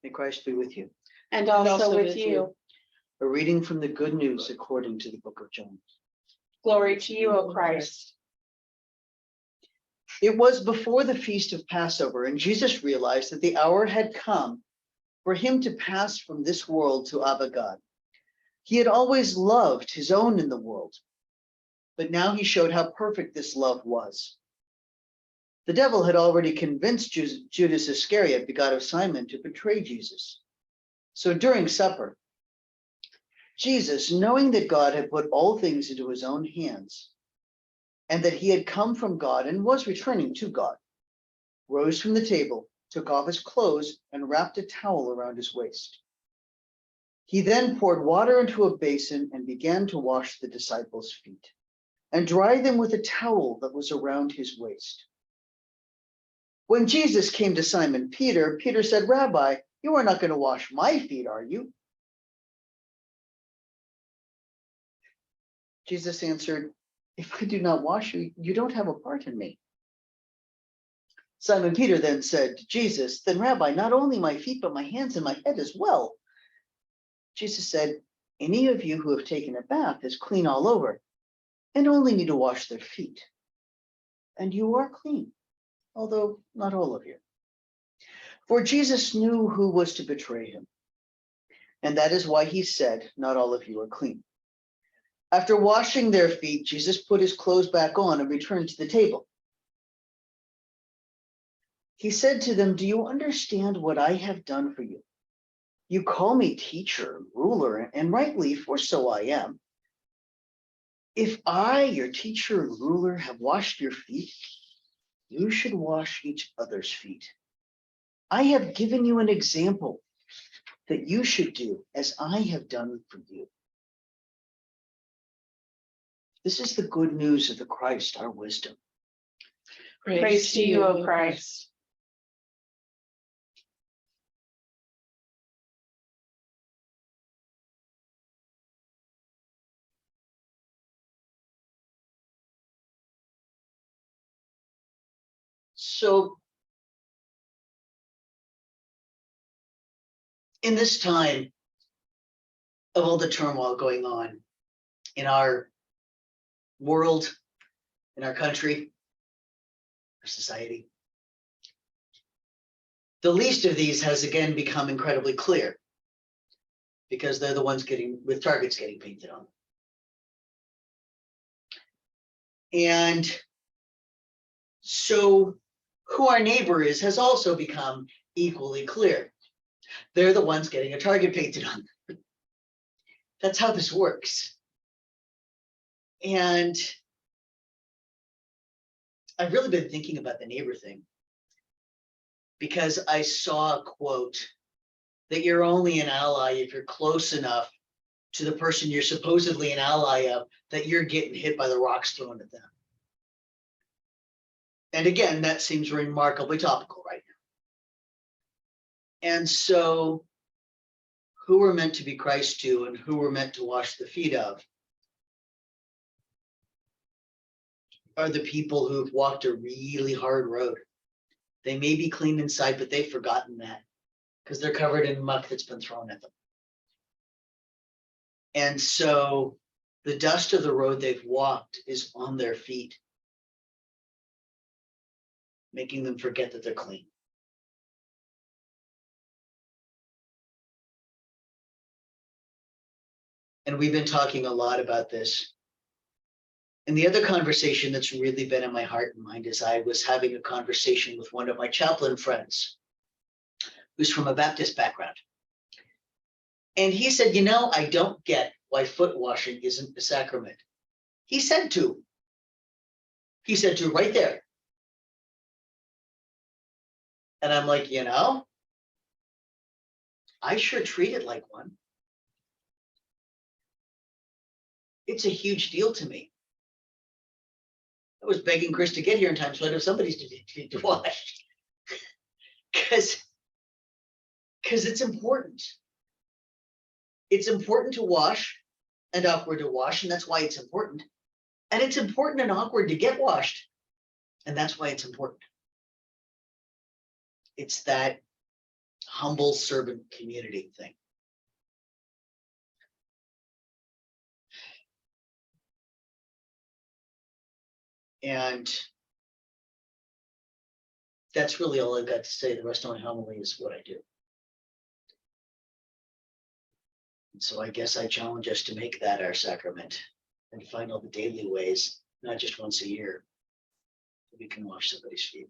May Christ be with you. And also with you. A reading from the Good News according to the book of John. Glory to you, O Christ. It was before the feast of Passover, and Jesus realized that the hour had come for him to pass from this world to Abba God. He had always loved his own in the world, but now he showed how perfect this love was. The devil had already convinced Judas Iscariot, begot of Simon, to betray Jesus. So during supper, Jesus, knowing that God had put all things into his own hands, and that he had come from God and was returning to God, rose from the table, took off his clothes, and wrapped a towel around his waist. He then poured water into a basin and began to wash the disciples' feet and dry them with a towel that was around his waist. When Jesus came to Simon Peter, Peter said, "Rabbi, you are not going to wash my feet, are you?" Jesus answered, "If I do not wash you, you don't have a part in me." Simon Peter then said to Jesus, "Then Rabbi, not only my feet, but my hands and my head as well." Jesus said, "Any of you who have taken a bath is clean all over and only need to wash their feet. And you are clean, although not all of you." For Jesus knew who was to betray him. And that is why he said, "Not all of you are clean." After washing their feet, Jesus put his clothes back on and returned to the table. He said to them, "Do you understand what I have done for you? You call me teacher, ruler, and rightly, for so I am. If I, your teacher and ruler, have washed your feet, you should wash each other's feet. I have given you an example that you should do as I have done for you." This is the good news of the Christ, our wisdom. Praise to you, O Christ. So, in this time of all the turmoil going on in our world, in our country, our society, the least of these has again become incredibly clear because they're the ones with targets getting painted on. And so who our neighbor is has also become equally clear. They're the ones getting a target painted on them. That's how this works. And I've really been thinking about the neighbor thing because I saw a quote that you're only an ally if you're close enough to the person you're supposedly an ally of that you're getting hit by the rocks thrown at them. And again, that seems remarkably topical right now. And so who we're meant to be Christ to and who we're meant to wash the feet of are the people who've walked a really hard road. They may be clean inside, but they've forgotten that because they're covered in muck that's been thrown at them. And so the dust of the road they've walked is on their feet, making them forget that they're clean. And we've been talking a lot about this. And the other conversation that's really been in my heart and mind is I was having a conversation with one of my chaplain friends who's from a Baptist background. And he said, I don't get why foot washing isn't a sacrament. He said to right there. And I'm like, I sure treat it like one. It's a huge deal to me. I was begging Chris to get here in time so I'd have somebody's to wash. Because it's important. It's important to wash and awkward to wash, and that's why it's important. And it's important and awkward to get washed, and that's why it's important. It's that humble servant community thing. And that's really all I've got to say. The rest of my homily is what I do. And so I guess I challenge us to make that our sacrament and find all the daily ways, not just once a year, that we can wash somebody's feet.